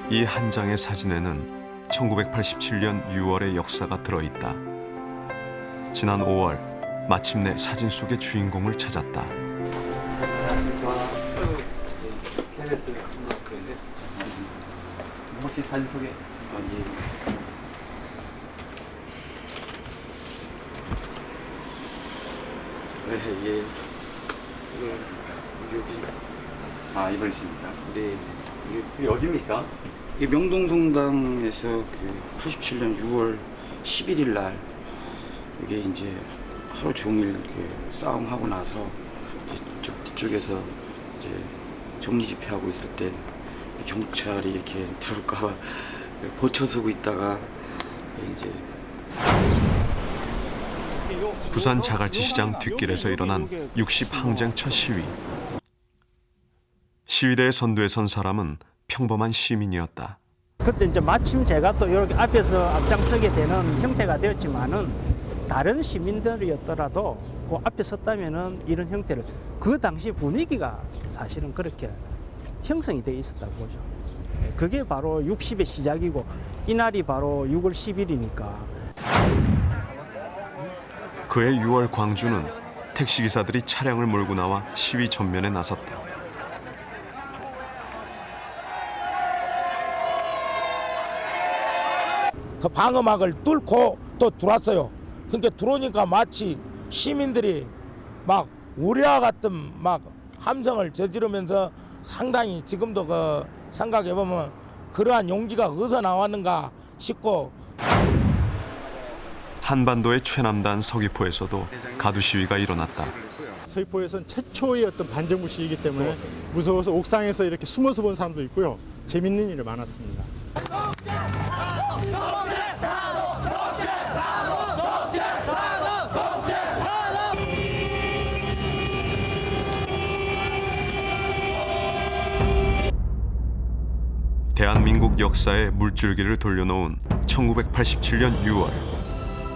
이 한 장의 사진에는 1987년 6월의 역사가 들어있다. 지난 5월 마침내 사진 속의 주인공을 찾았다. 안녕하십니까. KBS 그런데 혹시 사진 소개? 예. 여기 이번이십니까? 네. 여기 어디입니까? 이 명동성당에서 그 87년 6월 11일 날 이게 이제 하루 종일 이렇게 싸움하고 나서 이제 뒤쪽에서 이제 정리 집회하고 있을 때 경찰이 이렇게 들어올까봐 보초서고 있다가 이제 부산 자갈치 시장 뒷길에서 일어난 60 항쟁 첫 시위. 시위대의 선두에 선 사람은 평범한 시민이었다. 그때 이제 마침 제가 또 이렇게 앞에서 앞장서게 되는 형태가 되었지만은 다른 시민들이었더라도 그 앞에 섰다면은 이런 형태를 그 당시 분위기가 사실은 그렇게 형성이 되어 있었다고 보죠. 그게 바로 60의 시작이고 이날이 바로 6월 10일이니까. 그해 6월 광주는 택시기사들이 차량을 몰고 나와 시위 전면에 나섰다. 그 방어막을 뚫고 또 들어왔어요. 그러니까 들어오니까 마치 시민들이 막 우리와 같은 막 함성을 저지르면서 상당히 지금도 그 생각해 보면 그러한 용기가 어디서 나왔는가 싶고. 한반도의 최남단 서귀포에서도 가두 시위가 일어났다. 서귀포에서는 최초의 어떤 반정부 시위이기 때문에 무서워서 옥상에서 이렇게 숨어서 본 사람도 있고요. 재밌는 일이 많았습니다. 대한민국 역사의 물줄기를 돌려놓은 1987년 6월.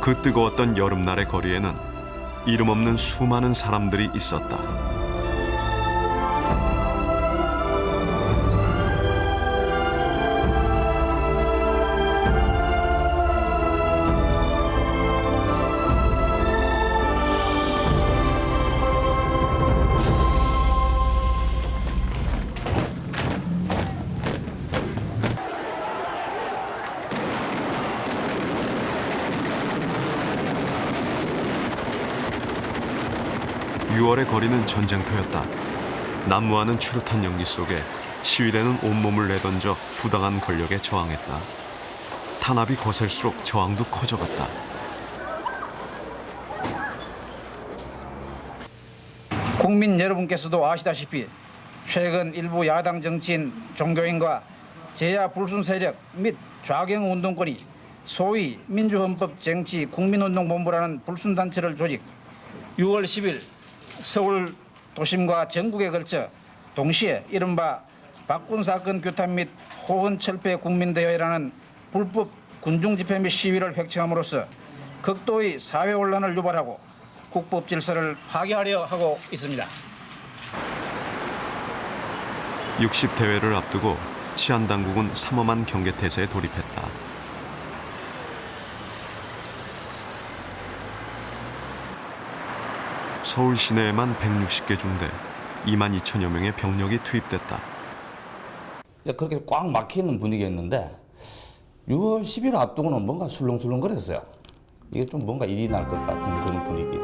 그 뜨거웠던 여름날의 거리에는 이름 없는 수많은 사람들이 있었다. (6월의) 거리는 전쟁터였다. 난무하는 최루탄 연기 속에 시위대는 온몸을 내던져 부당한 권력에 저항했다. 탄압이 거셀수록 저항도 커져갔다. 국민 여러분께서도 아시다시피 최근 일부 야당 정치인, 종교인과 제야 불순 세력 및 좌경 운동권이 소위 민주헌법 정치 국민운동본부라는 불순 단체를 조직 6월 10일 서울 도심과 전국에 걸쳐 동시에 이른바 박군 사건 규탄 및 호헌 철폐 국민대회라는 불법 군중 집회 및 시위를 획책함으로써 극도의 사회 혼란을 유발하고 국법 질서를 파괴하려 하고 있습니다. 60 대회를 앞두고 치안 당국은 삼엄한 경계 태세에 돌입했다. 서울 시내에만 160개 중대, 2만 2천여 명의 병력이 투입됐다. 그렇게 꽉 막히는 분위기였는데 6월 10일 앞두고는 뭔가 술렁술렁거렸어요. 이게 좀 뭔가 일이 날 것 같은 그런 분위기.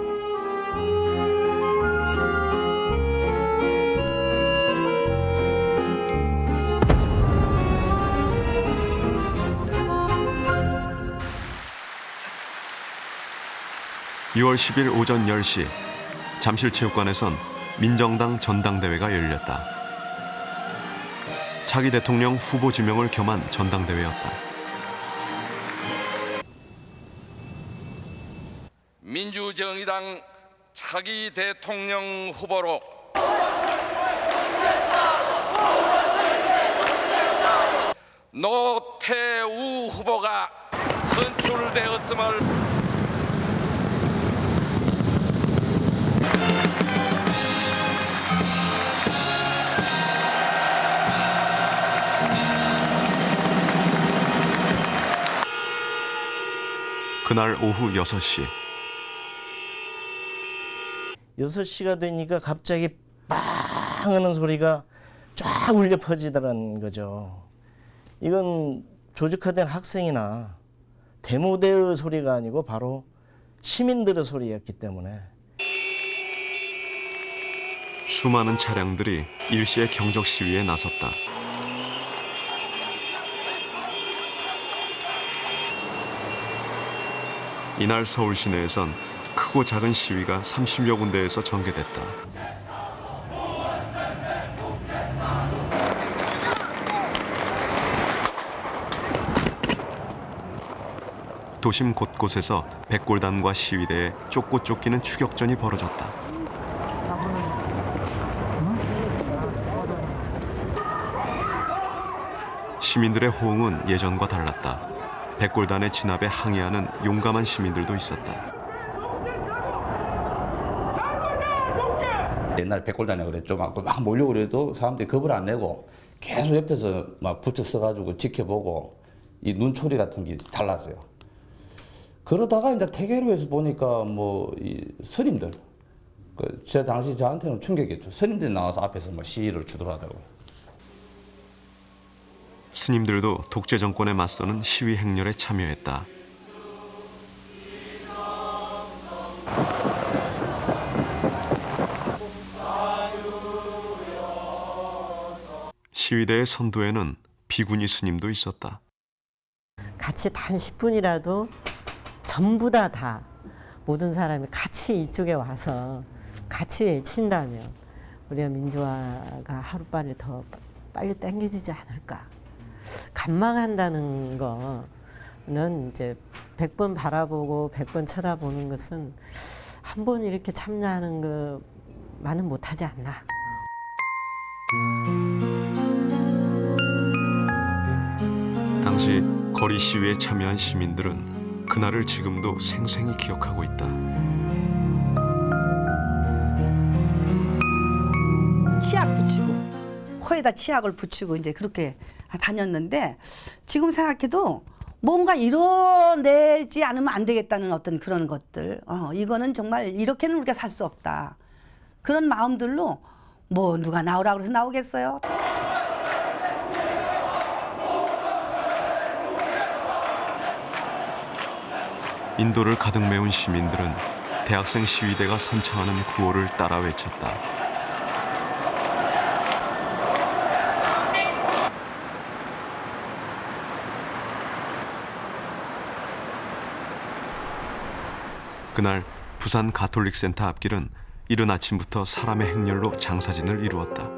(6월 10일) 오전 10시 잠실체육관에선 민정당 전당대회가 열렸다. 차기 대통령 후보 지명을 겸한 전당대회였다. 민주정의당 차기 대통령 후보로 노태우 후보가 선출되었음을 그날 오후 6시 6시가 되니까 갑자기 빵 하는 소리가 쫙 울려 퍼지더라는 거죠. 이건 조직화된 학생이나 데모대의 소리가 아니고 바로 시민들의 소리였기 때문에 수많은 차량들이 일시에 경적 시위에 나섰다. 이날 서울 시내에선 크고 작은 시위가 30여 군데에서 전개됐다. 도심 곳곳에서 백골단과 시위대에 쫓고 쫓기는 추격전이 벌어졌다. 시민들의 호응은 예전과 달랐다. 백골단의 진압에 항의하는 용감한 시민들도 있었다. 옛날 백골단에 그랬죠. 막 몰려고 그래도 사람들이 겁을 안 내고 계속 옆에서 막 부쩍 서가지고 지켜보고 이 눈초리 같은 게 달랐어요. 그러다가 이제 태계로에서 보니까 뭐 이 스님들, 제 당시 저한테는 충격이었죠. 스님들이 나와서 앞에서 뭐 시위를 주도하더라고요. 스님들도 독재 정권에 맞서는 시위 행렬에 참여했다. 시위대의 선두에는 비구니 스님도 있었다. 같이 단 10분이라도 전부 다 모든 사람이 같이 이쪽에 와서 같이 외친다면 우리가 민주화가 하루빨리 더 빨리 당겨지지 않을까. 간망한다는 거는 이제 100번 바라보고 100번 쳐다보는 것은 한 번 이렇게 참여하는 것만은 못하지 않나. 당시 거리 시위에 참여한 시민들은 그날을 지금도 생생히 기억하고 있다. 치약 붙이고 코에다 치약을 붙이고 이제 그렇게 다녔는데 지금 생각해도 뭔가 이뤄내지 않으면 안 되겠다는 어떤 그런 것들. 이거는 정말 이렇게는 우리가 살 수 없다. 그런 마음들로 뭐 누가 나오라고 해서 나오겠어요? 인도를 가득 메운 시민들은 대학생 시위대가 선창하는 구호를 따라 외쳤다. 그날 부산 가톨릭센터 앞길은 이른 아침부터 사람의 행렬로 장사진을 이루었다.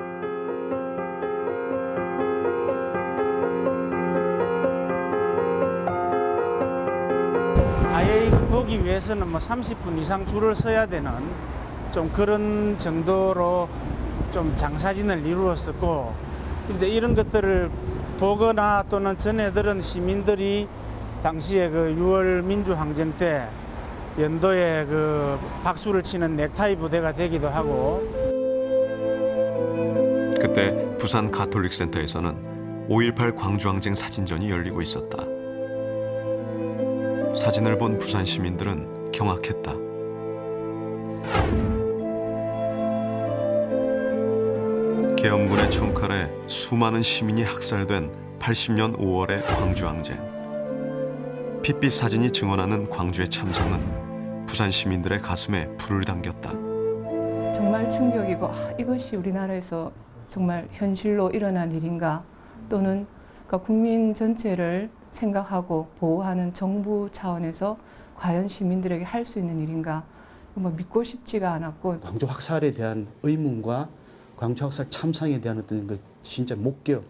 아예 이거 보기 위해서는 뭐 30분 이상 줄을 서야 되는 좀 그런 정도로 좀 장사진을 이루었었고, 이제 이런 것들을 보거나 또는 전해 들은 시민들이 당시에 그 6월 민주항쟁 때 연도에 그 박수를 치는 넥타이 부대가 되기도 하고. 그때 부산 가톨릭센터에서는 5.18 광주항쟁 사진전이 열리고 있었다. 사진을 본 부산 시민들은 경악했다. 계엄군의 총칼에 수많은 시민이 학살된 80년 5월의 광주항쟁. 핏빛 사진이 증언하는 광주의 참상은 부산 시민들의 가슴에 불을 당겼다. 정말 충격이고 이것이 우리나라에서 정말 현실로 일어난 일인가, 또는 그러니까 국민 전체를 생각하고 보호하는 정부 차원에서 과연 시민들에게 할 수 있는 일인가, 뭐 믿고 싶지가 않았고. 광주 학살에 대한 의문과 광주 학살 참상에 대한 어떤 그 진짜 목격,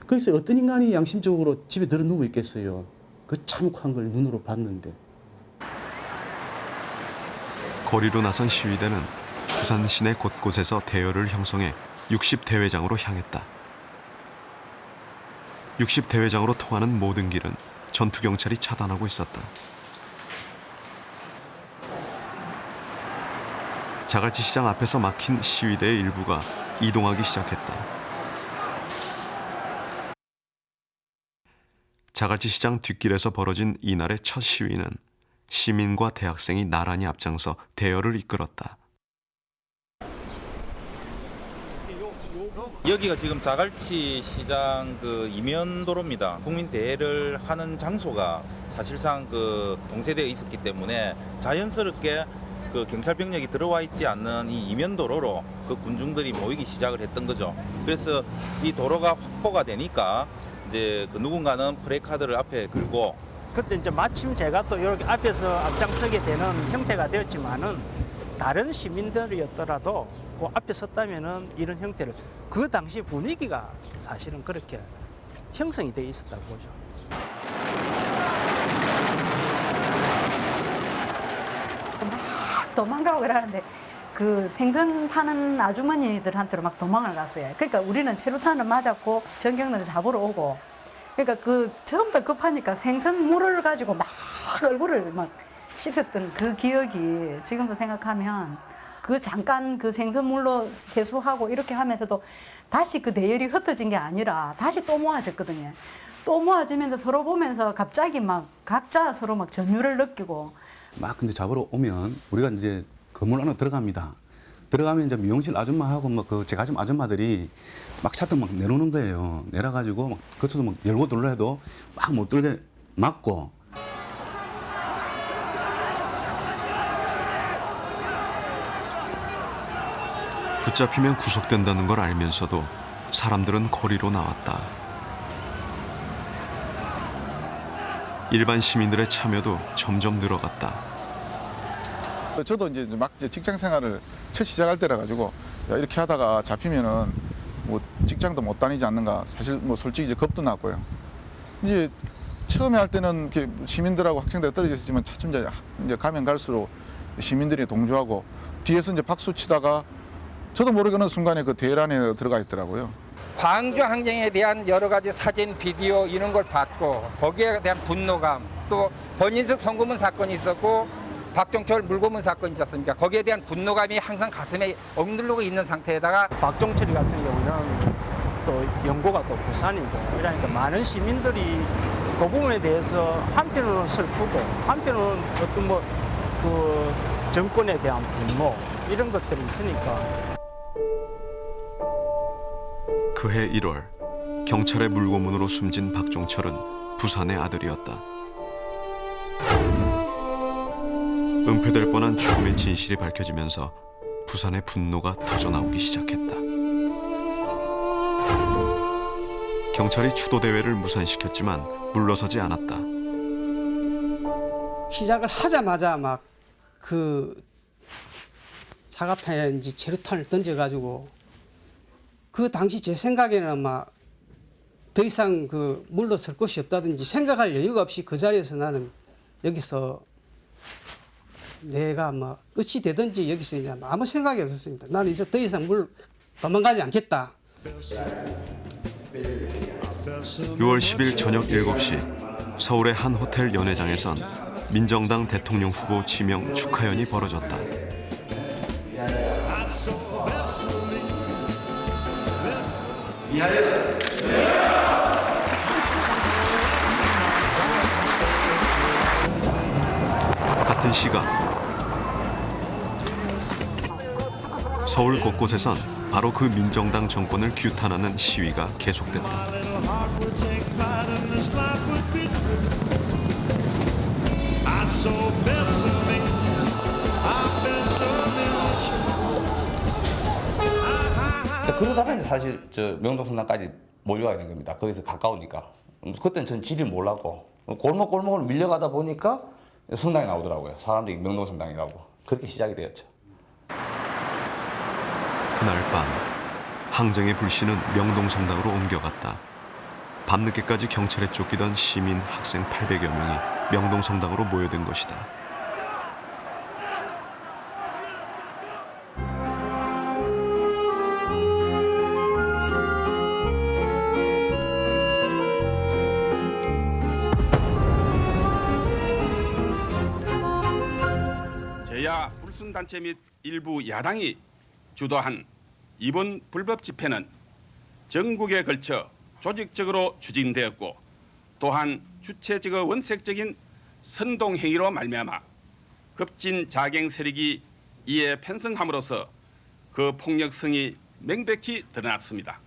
거기서 어떤 인간이 양심적으로 집에 들어 누워 있겠어요. 그 참혹한 걸 눈으로 봤는데. 거리로 나선 시위대는 부산 시내 곳곳에서 대열을 형성해 60대회장으로 향했다. 60대회장으로 통하는 모든 길은 전투경찰이 차단하고 있었다. 자갈치 시장 앞에서 막힌 시위대의 일부가 이동하기 시작했다. 자갈치 시장 뒷길에서 벌어진 이날의 첫 시위는 시민과 대학생이 나란히 앞장서 대여를 이끌었다. 여기가 지금 자갈치 시장 그 이면도로입니다. 국민 대회를 하는 장소가 사실상 그 동세되어 있었기 때문에 자연스럽게 그 경찰 병력이 들어와 있지 않는 이 이면도로로 그 군중들이 모이기 시작을 했던 거죠. 그래서 이 도로가 확보가 되니까 이제 그 누군가는 프레카드를 앞에 걸고 그때 이제 마침 제가 또 이렇게 앞에서 앞장서게 되는 형태가 되었지만은 다른 시민들이었더라도 그 앞에 섰다면은 이런 형태를 그 당시 분위기가 사실은 그렇게 형성이 돼 있었다고 보죠. 막 도망가고 그러는데 그 생선 파는 아주머니들한테로 막 도망을 갔어요. 그러니까 우리는 체류탄을 맞았고 전경련을 잡으러 오고, 그러니까 그 처음부터 급하니까 생선물을 가지고 막 얼굴을 막 씻었던 그 기억이 지금도 생각하면, 그 잠깐 그 생선물로 세수하고 이렇게 하면서도 다시 그 대열이 흩어진 게 아니라 다시 또 모아졌거든요. 또 모아지면서 서로 보면서 갑자기 막 각자 서로 막 전율을 느끼고. 막 근데 잡으러 오면 우리가 이제 건물 안으로 들어갑니다. 들어가면 이제 미용실 아줌마하고 뭐 그 제과점 아줌마들이 막 샤터 막 내놓는 거예요. 내려가지고 막 그것도 막 열고 들라 해도 막 못 들게 막고. 붙잡히면 구속된다는 걸 알면서도 사람들은 거리로 나왔다. 일반 시민들의 참여도 점점 늘어갔다. 저도 이제 막 직장 생활을 첫 시작할 때라 가지고 야, 이렇게 하다가 잡히면은 뭐 직장도 못 다니지 않는가, 사실 뭐 솔직히 이제 겁도 났고요. 이제 처음에 할 때는 이렇게 시민들하고 학생들이 떨어져 있었지만 차츰 이제 가면 갈수록 시민들이 동조하고 뒤에서 이제 박수 치다가 저도 모르게 어느 순간에 그 대열 안에 들어가 있더라고요. 광주 항쟁에 대한 여러 가지 사진, 비디오 이런 걸 봤고, 거기에 대한 분노감, 또 권인숙 송고문 사건이 있었고 박종철 물고문 사건이 있었습니까? 거기에 대한 분노감이 항상 가슴에 억누르고 있는 상태에다가, 박종철이 같은 경우는 또 연고가 또 부산이고 이러니까 많은 시민들이 그 부분에 대해서 한편으로는 슬프고 한편으로는 어떤 뭐 그 정권에 대한 분노 이런 것들이 있으니까. 그해 1월 경찰의 물고문으로 숨진 박종철은 부산의 아들이었다. 은폐될 뻔한 죽음의 진실이 밝혀지면서 부산의 분노가 터져나오기 시작했다. 경찰이 추도 대회를 무산시켰지만 물러서지 않았다. 시작을 하자마자 막 그 사과탄이라든지 체류탄을 던져가지고, 그 당시 제 생각에는 막 더 이상 그 물러설 곳이 없다든지 생각할 여유가 없이 그 자리에서 나는 여기서 내가 뭐 어찌 되든지 여기서 이제 아무 생각이 없었습니다. 나는 이제 더 이상 도망가지 않겠다. 6월 10일 저녁 7시 서울의 한 호텔 연회장에선 민정당 대통령 후보 지명 축하연이 벌어졌다. 같은 시각 서울 곳곳에선 바로 그 민정당 정권을 규탄하는 시위가 계속됐다. 그러다가 이제 사실 저 명동성당까지 몰려가게 된 겁니다. 거기서 가까우니까. 그때는 전 지를 몰랐고 골목골목을 밀려가다 보니까 성당이 나오더라고요. 사람들이 명동성당이라고. 그렇게 시작이 되었죠. 그날 밤 항쟁의 불씨는 명동성당으로 옮겨갔다. 밤늦게까지 경찰에 쫓기던 시민, 학생 800여 명이 명동성당으로 모여든 것이다. 제야 불순단체 및 일부 야당이 주도한 이번 불법 집회는 전국에 걸쳐 조직적으로 추진되었고, 또한 주체적이고 원색적인 선동 행위로 말미암아 급진 자갱 세력이 이에 편성함으로써 그 폭력성이 명백히 드러났습니다.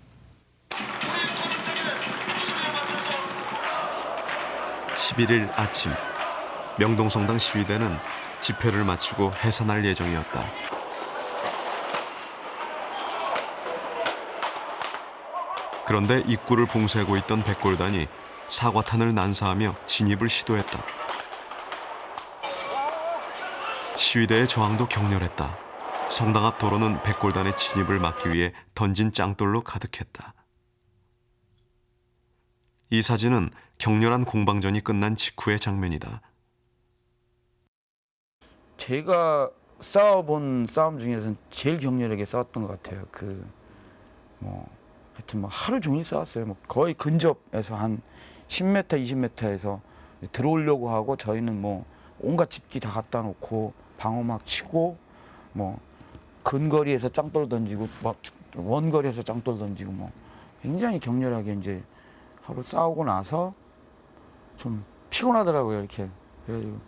11일 아침 명동성당 시위대는 집회를 마치고 해산할 예정이었다. 그런데 입구를 봉쇄하고 있던 백골단이 사과탄을 난사하며 진입을 시도했다. 시위대의 저항도 격렬했다. 성당 앞 도로는 백골단의 진입을 막기 위해 던진 짱돌로 가득했다. 이 사진은 격렬한 공방전이 끝난 직후의 장면이다. 제가 싸워본 싸움 중에서는 제일 격렬하게 싸웠던 것 같아요. 하여튼 하루 종일 싸웠어요. 거의 근접해서 한 10m, 20m에서 들어오려고 하고 저희는 온갖 집기 다 갖다 놓고 방어막 치고 근거리에서 짱돌 던지고 원거리에서 짱돌 던지고 굉장히 격렬하게 이제 하루 싸우고 나서 좀 피곤하더라고요. 이렇게 그래가지고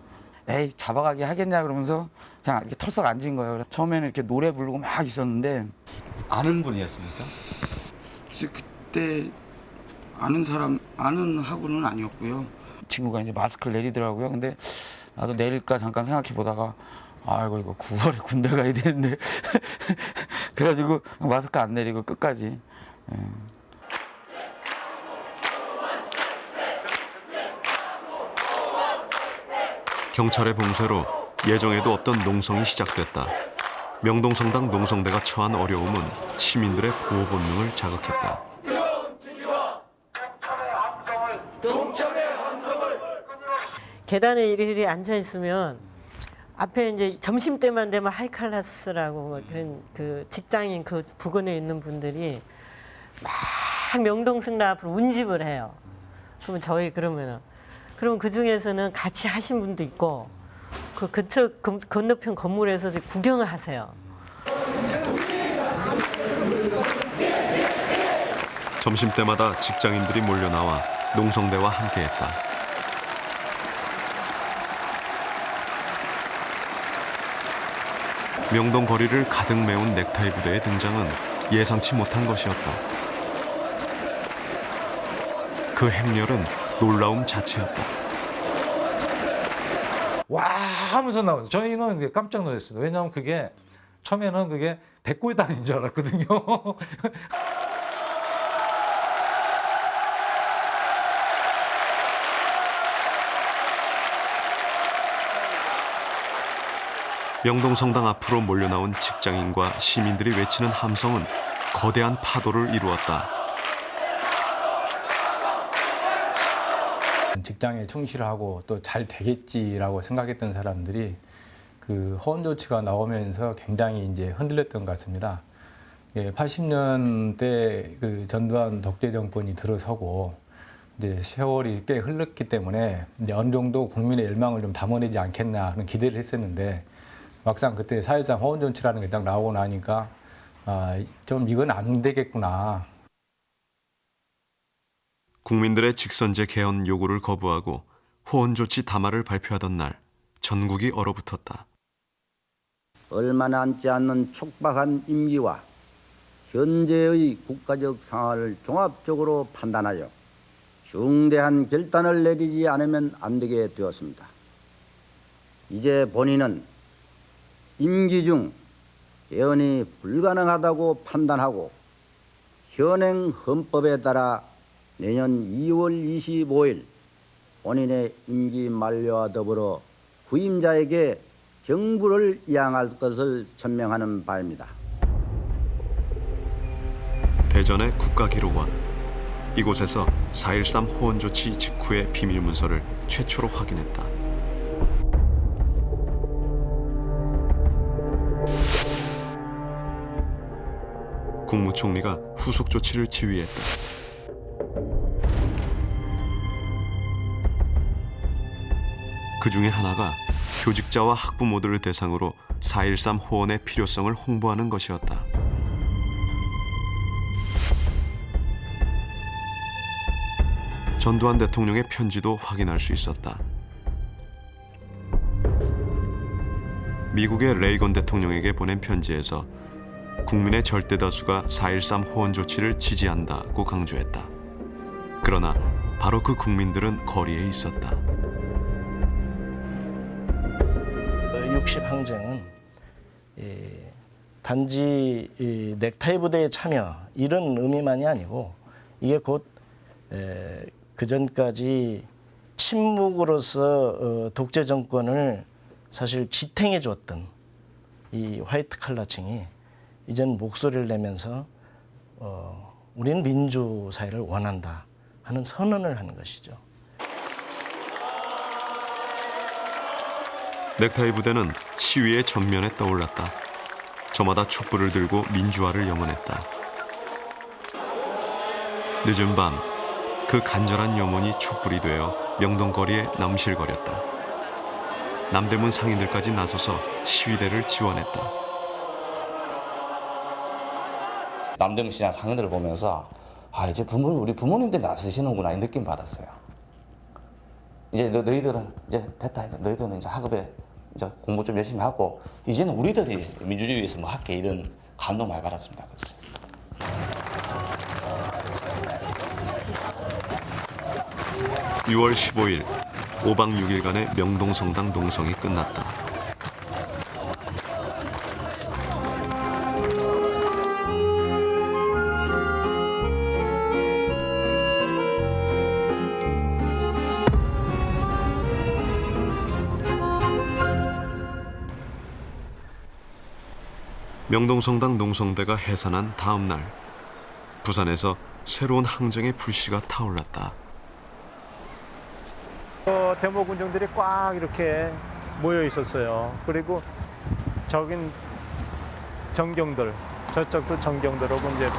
에이 잡아가게 하겠냐 그러면서 그냥 이렇게 털썩 앉은 거예요. 처음에는 이렇게 노래 부르고 막 있었는데 아는 분이었습니까? 그때 아는 하고는 아니었고요. 친구가 이제 마스크를 내리더라고요. 근데 나도 내릴까 잠깐 생각해 보다가 아이고 이거 9월에 군대 가야 되는데 그래가지고 마스크 안 내리고 끝까지. 경찰의 봉쇄로 예정에도 없던 농성이 시작됐다. 명동성당 농성대가 처한 어려움은 시민들의 보호 본능을 자극했다. 계단에 이리저리 앉아 있으면 앞에 이제 점심 때만 되면 하이칼라스라고 그런 그 직장인 그 부근에 있는 분들이 막 명동성당 앞으로 운집을 해요. 그러면 그럼 그 중에서는 같이 하신 분도 있고 그쪽 건너편 건물에서 구경을 하세요. 점심때마다 직장인들이 몰려나와 농성대와 함께했다. 명동 거리를 가득 메운 넥타이 부대의 등장은 예상치 못한 것이었다. 그 행렬은 놀라움 자체였다. 와 하면서 나와요. 저희는 깜짝 놀랐습니다. 왜냐하면 처음에는 그게 백골단인 줄 알았거든요. 명동성당 앞으로 몰려나온 직장인과 시민들이 외치는 함성은 거대한 파도를 이루었다. 직장에 충실하고 또 잘 되겠지라고 생각했던 사람들이 그 허언 조치가 나오면서 굉장히 이제 흔들렸던 것 같습니다. 80년대 그 전두환 독재 정권이 들어서고 이제 세월이 꽤 흘렀기 때문에 이제 어느 정도 국민의 열망을 좀 담아내지 않겠나 그런 기대를 했었는데 막상 그때 4.13 허언 조치라는 게 딱 나오고 나니까 좀 이건 안 되겠구나. 국민들의 직선제 개헌 요구를 거부하고 호언 조치 담화를 발표하던 날 전국이 얼어붙었다. 얼마 남지 않는 촉박한 임기와 현재의 국가적 상황을 종합적으로 판단하여 중대한 결단을 내리지 않으면 안 되게 되었습니다. 이제 본인은 임기 중 개헌이 불가능하다고 판단하고 현행 헌법에 따라 내년 2월 25일 본인의 임기 만료와 더불어 구임자에게 정부를 이양할 것을 천명하는 바입니다. 대전의 국가기록원. 이곳에서 4.13 호언 조치 직후의 비밀문서를 최초로 확인했다. 국무총리가 후속 조치를 지휘했다. 그 중에 하나가 교직자와 학부모들을 대상으로 4.13 호언의 필요성을 홍보하는 것이었다. 전두환 대통령의 편지도 확인할 수 있었다. 미국의 레이건 대통령에게 보낸 편지에서 국민의 절대 다수가 4.13 호원 조치를 지지한다고 강조했다. 그러나 바로 그 국민들은 거리에 있었다. 60 항쟁은 단지 넥타이 부대에 참여 이런 의미만이 아니고 이게 곧 그전까지 침묵으로서 독재 정권을 사실 지탱해 줬던 이 화이트 칼라층이 이제는 목소리를 내면서 우리는 민주 사회를 원한다 하는 선언을 하는 것이죠. 넥타이 부대는 시위의 전면에 떠올랐다. 저마다 촛불을 들고 민주화를 염원했다. 늦은 밤, 그 간절한 염원이 촛불이 되어 명동거리에 남실거렸다. 남대문 상인들까지 나서서 시위대를 지원했다. 남대문 시장 상인들을 보면서 이제 우리 부모님들이 나서시는구나 이 느낌 받았어요. 이제 너희들은 이제 됐다. 너희들은 이제 학업에 이제 공부 좀 열심히 하고 이제는 우리들이 민주주의 위해서 뭐 할게 이런 감동 많이 받았습니다. 6월 15일 5박 6일간의 명동성당 농성이 끝났다. 명동성당 농성대가 해산한 다음 날, 부산에서 새로운 항쟁의 불씨가 타올랐다. 데모 군정들이 꽉 이렇게 모여 있었어요. 그리고 저긴 정경들, 저쪽도 정경들하고 이제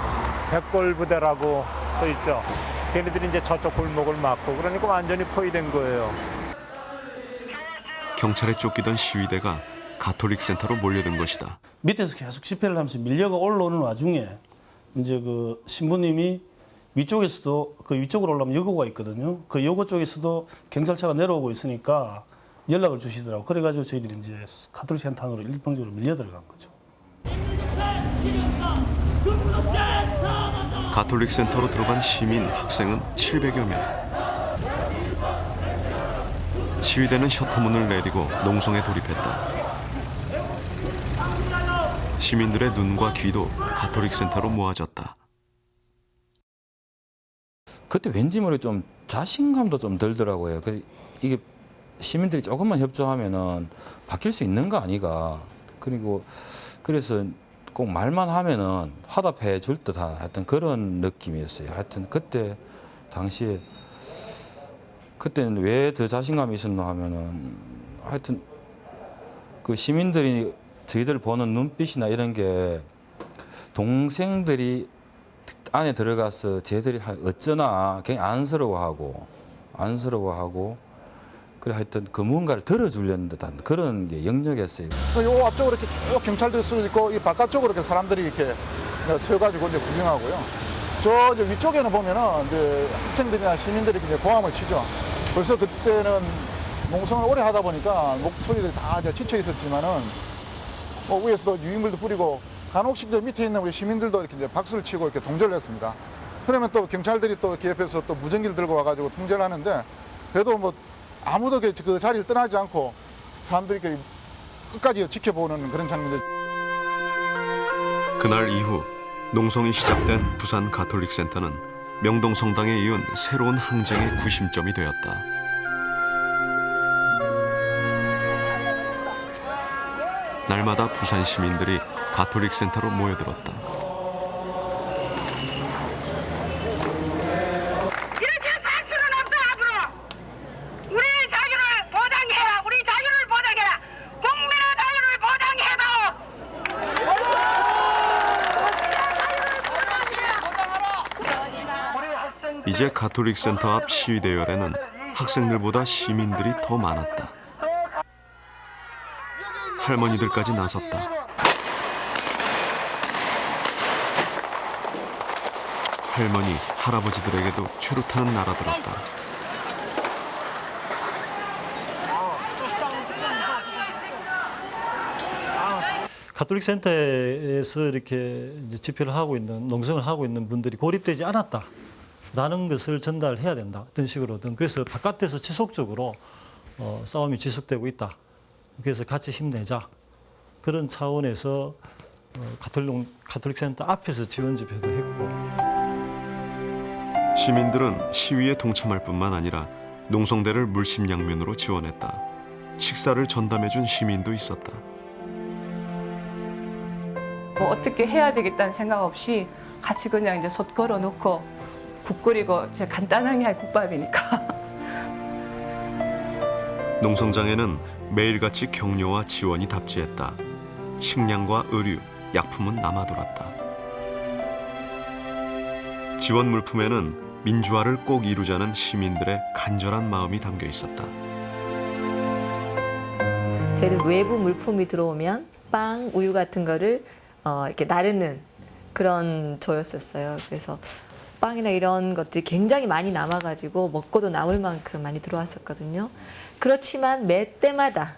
백골부대라고 또 있죠. 걔네들이 이제 저쪽 골목을 막고 그러니까 완전히 포위된 거예요. 경찰에 쫓기던 시위대가 가톨릭 센터로 몰려든 것이다. 밑에서 계속 집회를 하면서 밀려가 올라오는 와중에 이제 그 신부님이 위쪽에서도 그 위쪽으로 올라오면 여고가 있거든요. 그 여고 쪽에서도 경찰차가 내려오고 있으니까 연락을 주시더라고. 그래가지고 저희들이 이제 가톨릭 센터로 일방적으로 밀려 들어간 거죠. 가톨릭 센터로 들어간 시민, 학생은 700여 명. 시위대는 셔터문을 내리고 농성에 돌입했다. 시민들의 눈과 귀도 가톨릭 센터로 모아졌다. 그때 왠지 모르게 좀 자신감도 좀 들더라고요. 이게 시민들이 조금만 협조하면은 바뀔 수 있는 거 아니가. 그리고 그래서 꼭 말만 하면은 화답해 줄 듯한 하여튼 그런 느낌이었어요. 하여튼 그때 당시에 그때는 왜 더 자신감이 있었나 하면은 하여튼 그 시민들이 저희들 보는 눈빛이나 이런 게 동생들이 안에 들어가서 쟤들이 어쩌나 굉장히 안쓰러워하고 그래 하여튼 그 무언가를 들어주려는 듯한 그런 게 역력했어요. 요 앞쪽으로 이렇게 쭉 경찰들이 쓰고 있고 이 바깥쪽으로 이렇게 사람들이 이렇게 서가지고 이제 구경하고요. 저 이제 위쪽에는 보면은 이제 학생들이나 시민들이 이제 고함을 치죠. 벌써 그때는 농성을 오래 하다 보니까 목소리들이 다 지쳐 있었지만은 위에서도 유인물도 뿌리고 간혹씩 저 밑에 있는 우리 시민들도 이렇게 이제 박수를 치고 이렇게 동조를 했습니다. 그러면 또 경찰들이 또 이렇게 옆에서 또 무전기를 들고 와가지고 통제를 하는데 그래도 뭐 아무도 그 자리를 떠나지 않고 사람들이 이렇게 끝까지 지켜보는 그런 장면들. 그날 이후 농성이 시작된 부산 가톨릭 센터는 명동성당에 이은 새로운 항쟁의 구심점이 되었다. 날마다 부산 시민들이 가톨릭 센터로 모여들었다. 이렇게 살 수는 없어 앞으로. 우리 자유를 보장해라. 우리 자유를 보장해라. 국민의 자유를 보장해봐. 이제 가톨릭 센터 앞 시위대열에는 학생들보다 시민들이 더 많았다. 할머니들까지 나섰다. 할머니, 할아버지들에게도 최루탄은 날아들었다. 가톨릭 센터에서 이렇게 이제 집회를 하고 있는 농성을 하고 있는 분들이 고립되지 않았다라는 것을 전달해야 된다. 어떤 식으로든. 그래서 바깥에서 지속적으로 싸움이 지속되고 있다. 그래서 같이 힘내자. 그런 차원에서 가톨릭 센터 앞에서 지원 집회도 했고. 시민들은 시위에 동참할 뿐만 아니라 농성대를 물심양면으로 지원했다. 식사를 전담해준 시민도 있었다. 뭐 어떻게 해야 되겠다는 생각 없이 같이 그냥 이제 솥 걸어 놓고 국 끓이고 이제 간단하게 할 국밥이니까. 농성장에는 매일같이 격려와 지원이 답지했다. 식량과 의류, 약품은 남아돌았다. 지원 물품에는 민주화를 꼭 이루자는 시민들의 간절한 마음이 담겨 있었다. 저희들 외부 물품이 들어오면 빵, 우유 같은 거를 이렇게 나르는 그런 조였었어요. 그래서 빵이나 이런 것들이 굉장히 많이 남아가지고 먹고도 남을 만큼 많이 들어왔었거든요. 그렇지만 매 때마다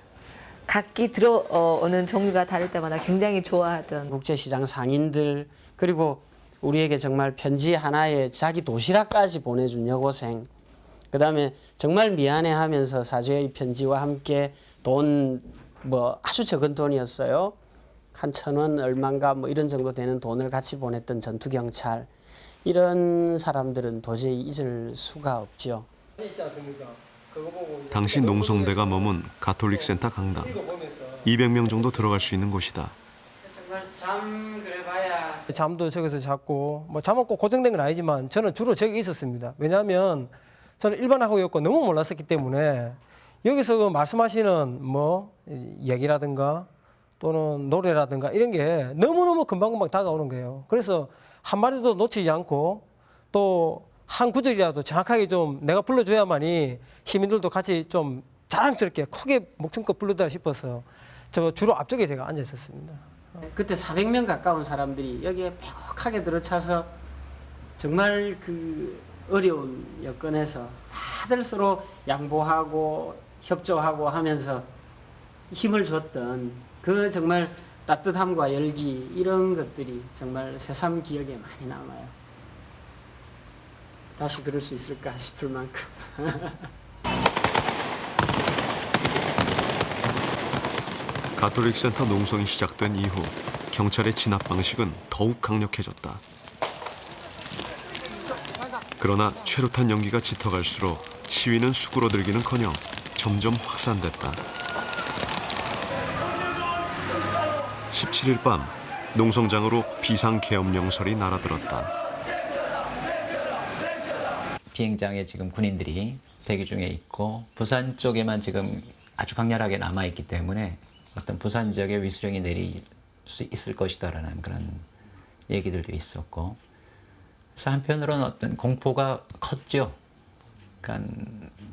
각기 들어오는 종류가 다를 때마다 굉장히 좋아하던 국제시장 상인들 그리고 우리에게 정말 편지 하나에 자기 도시락까지 보내준 여고생 그다음에 정말 미안해하면서 사죄의 편지와 함께 돈 뭐 아주 적은 돈이었어요. 한 1,000원 얼마인가 뭐 이런 정도 되는 돈을 같이 보냈던 전투경찰 이런 사람들은 도저히 잊을 수가 없죠. 당시 농성대가 머문 가톨릭 센터 강당. 200명 정도 들어갈 수 있는 곳이다. 정말 잠 그래봐야 잠도 저기서 잤고 뭐 잠은 꼭 고정된 건 아니지만 저는 주로 저기 있었습니다. 왜냐하면 저는 일반학우였고 너무 몰랐었기 때문에 여기서 그 말씀하시는 뭐 얘기라든가 또는 노래라든가 이런 게 너무너무 금방금방 다가오는 거예요. 그래서 한 마디도 놓치지 않고 또 한 구절이라도 정확하게 좀 내가 불러줘야만이 시민들도 같이 좀 자랑스럽게 크게 목청껏 부르다 싶어서 저 주로 앞쪽에 제가 앉아 있었습니다. 그때 400명 가까운 사람들이 여기에 빽하게 들어차서 정말 그 어려운 여건에서 다들 서로 양보하고 협조하고 하면서 힘을 줬던 그 정말 따뜻함과 열기 이런 것들이 정말 새삼 기억에 많이 남아요. 다시 그럴 수 있을까 싶을 만큼. 가톨릭 센터 농성이 시작된 이후 경찰의 진압 방식은 더욱 강력해졌다. 그러나 최루탄 연기가 짙어갈수록 시위는 수그러들기는커녕 점점 확산됐다. 17일 밤 농성장으로 비상계엄령설이 날아들었다. 비행장에 지금 군인들이 대기 중에 있고 부산 쪽에만 지금 아주 강렬하게 남아있기 때문에 어떤 부산 지역에 위수령이 내릴 수 있을 것이다라는 그런 얘기들도 있었고 그래서 한편으로는 어떤 공포가 컸죠. 그러니까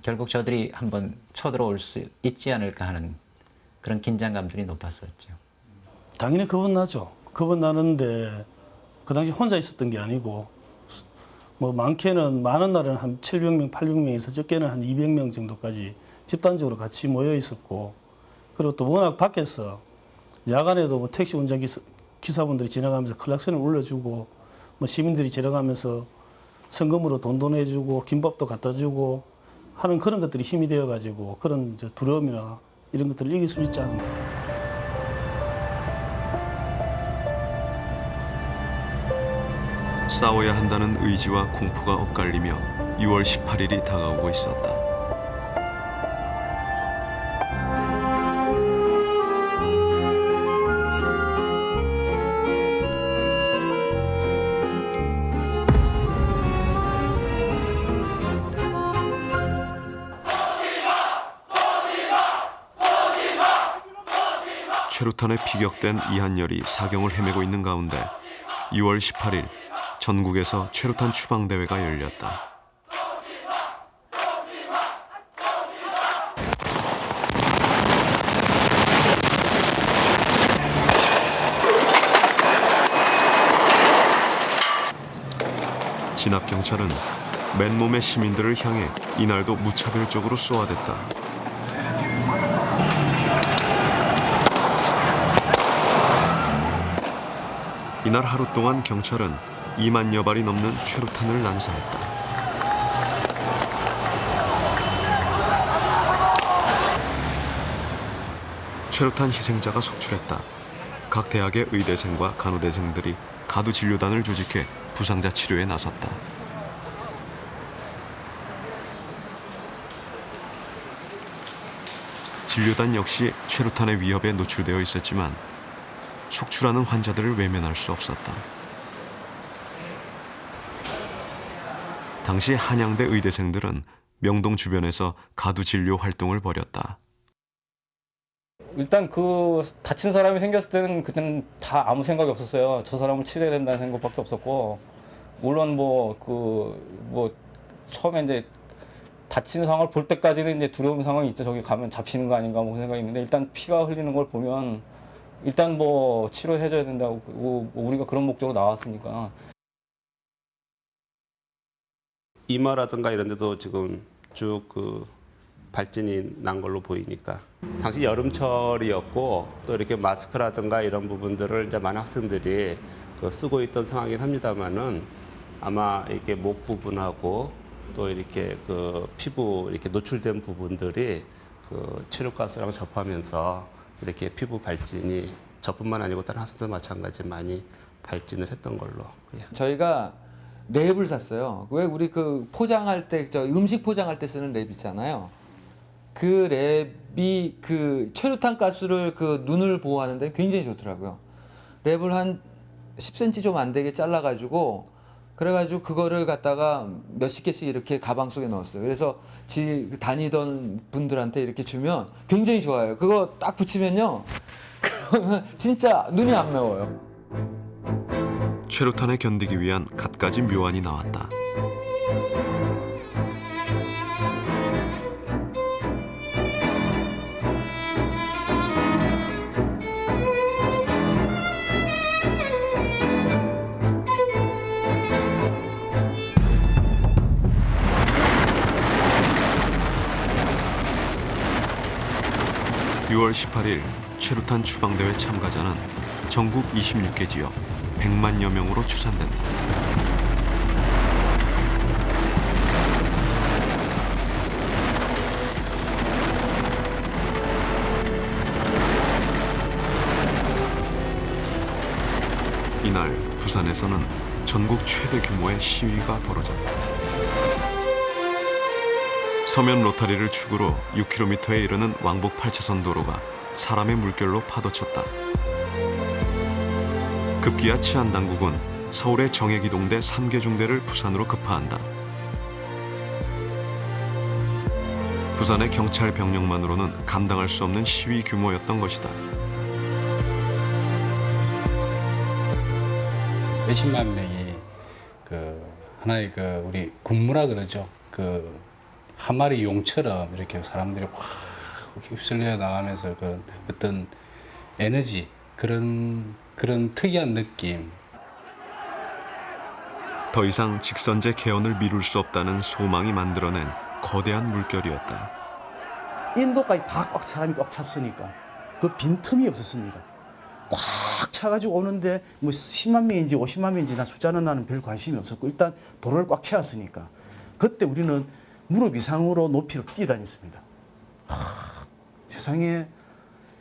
결국 저들이 한번 쳐들어올 수 있지 않을까 하는 그런 긴장감들이 높았었죠. 당연히 겁은 나죠. 겁은 나는데 그 당시 혼자 있었던 게 아니고 뭐 많게는 많은 날은 한 700명, 800명에서 적게는 한 200명 정도까지 집단적으로 같이 모여 있었고 그리고 또 워낙 밖에서 야간에도 뭐 택시 운전 기사분들이 지나가면서 클락선을 울려주고 뭐 시민들이 지나가면서 성금으로 돈 도내주고 김밥도 갖다 주고 하는 그런 것들이 힘이 되어가지고 그런 이제 두려움이나 이런 것들을 이길 수 있지 않나. 싸워야 한다는 의지와 공포가 엇갈리며 6월 18일이 다가오고 있었다. 최루탄에 피격된 이한열이 사경을 헤매고 있는 가운데 6월 18일 전국에서 최루탄 추방대회가 열렸다. 진압경찰은 맨몸의 시민들을 향해 이날도 무차별적으로 쏘아댔다. 이날 하루 동안 경찰은 2만여 발이 넘는 최루탄을 난사했다. 최루탄 희생자가 속출했다. 각 대학의 의대생과 간호대생들이 가두 진료단을 조직해 부상자 치료에 나섰다. 진료단 역시 최루탄의 위협에 노출되어 있었지만 속출하는 환자들을 외면할 수 없었다. 당시 한양대 의대생들은 명동 주변에서 가두 진료 활동을 벌였다. 일단 그 다친 사람이 생겼을 때는 그때는 다 아무 생각이 없었어요. 저 사람을 치료해야 된다는 생각밖에 없었고, 물론 처음에 이제 다치는 상황을 볼 때까지는 이제 두려운 상황이 있죠. 저기 가면 잡히는 거 아닌가 뭐 생각이 있는데, 일단 피가 흘리는 걸 보면 일단 치료해줘야 된다고 우리가 그런 목적으로 나왔으니까. 이마라든가 이런 데도 지금 쭉 발진이 난 걸로 보이니까, 당시 여름철이었고 또 이렇게 마스크라든가 이런 부분들을 이제 많은 학생들이 쓰고 있던 상황이긴 합니다만은, 아마 이렇게 목 부분하고 또 이렇게 피부 이렇게 노출된 부분들이 치료가스랑 접하면서 이렇게 피부 발진이 저뿐만 아니고 다른 학생들 마찬가지 많이 발진을 했던 걸로. 저희가 랩을 샀어요. 왜 우리 포장할 때, 음식 포장할 때 쓰는 랩 있잖아요. 그 랩이 최루탄 가스를 눈을 보호하는데 굉장히 좋더라고요. 랩을 한 10cm 좀 안 되게 잘라가지고, 그래가지고 그거를 갖다가 몇십 개씩 이렇게 가방 속에 넣었어요. 그래서 다니던 분들한테 이렇게 주면 굉장히 좋아요. 그거 딱 붙이면요, 진짜 눈이 안 매워요. 최루탄에 견디기 위한 갖가지 묘안이 나왔다. (6월 18일) 최루탄 추방대회 참가자는 전국 26개 지역 100만여 명으로 추산된다. 이날 부산에서는 전국 최대 규모의 시위가 벌어졌다. 서면 로타리를 축으로 6km에 이르는 왕복 8차선 도로가 사람의 물결로 파도쳤다. 급기야 치안당국은 서울의 정예기동대 3개 중대를 부산으로 급파한다. 부산의 경찰 병력만으로는 감당할 수 없는 시위 규모였던 것이다. 몇십만 명이 하나의 우리 군무라 그러죠. 한 마리 용처럼 이렇게 사람들이 확 휩쓸려 나가면서 그런 어떤 에너지, 그런 특이한 느낌. 더 이상 직선제 개헌을 미룰 수 없다는 소망이 만들어낸 거대한 물결이었다. 인도까지 다 사람이 꽉 찼으니까 그 빈틈이 없었습니다. 꽉 차가지고 오는데 10만 명인지 50만 명인지 나 숫자는 나는 별 관심이 없었고, 일단 도로를 꽉 채웠으니까 그때 우리는 무릎 이상으로 높이로 뛰어다녔습니다. 세상에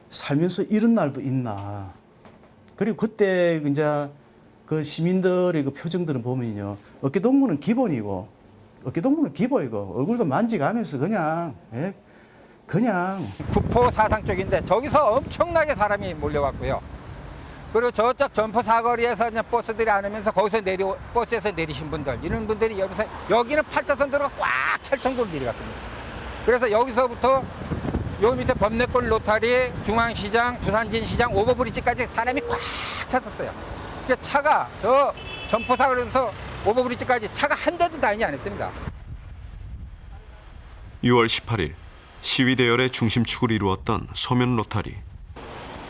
살면서 이런 날도 있나. 그리고 그때 이제 시민들의 표정들을 보면요, 어깨동무는 기본이고 얼굴도 만지가면서 그냥 구포 사상 쪽인데 저기서 엄청나게 사람이 몰려왔고요. 그리고 저쪽 점포 사거리에서 이제 버스들이 안 오면서 거기서 버스에서 내리신 분들, 이런 분들이 여기는 8차선 도로가 꽉 찰 정도로 내려갔습니다. 그래서 여기서부터 요 밑에 범내골 로타리, 중앙시장, 부산진시장, 오버브리지까지 사람이 꽉 찼었어요. 차가 저 점포 사거리에서 오버브리지까지 차가 한 대도 다니지 않았습니다. 6월 18일 시위 대열의 중심축을 이루었던 서면 로타리.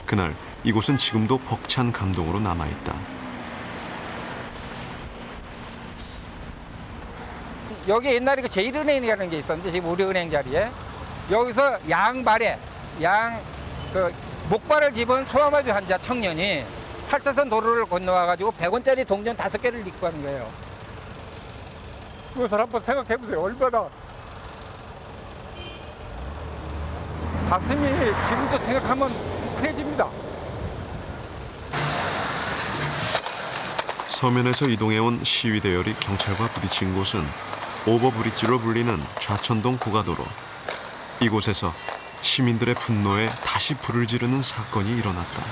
그날 이곳은 지금도 벅찬 감동으로 남아있다. 여기 옛날에 제1은행이라는 게 있었는데, 지금 우리은행 자리에 여기서 양발에 목발을 집은 소아마비 환자 청년이 8차선 도로를 건너와가지고 100원짜리 동전 5개를 입고 가는 거예요. 그것을 한번 생각해 보세요. 얼마나 가슴이 지금도 생각하면 뭉클해집니다. 서면에서 이동해온 시위 대열이 경찰과 부딪힌 곳은 오버브릿지로 불리는 좌천동 고가도로. 이곳에서 시민들의 분노에 다시 불을 지르는 사건이 일어났다.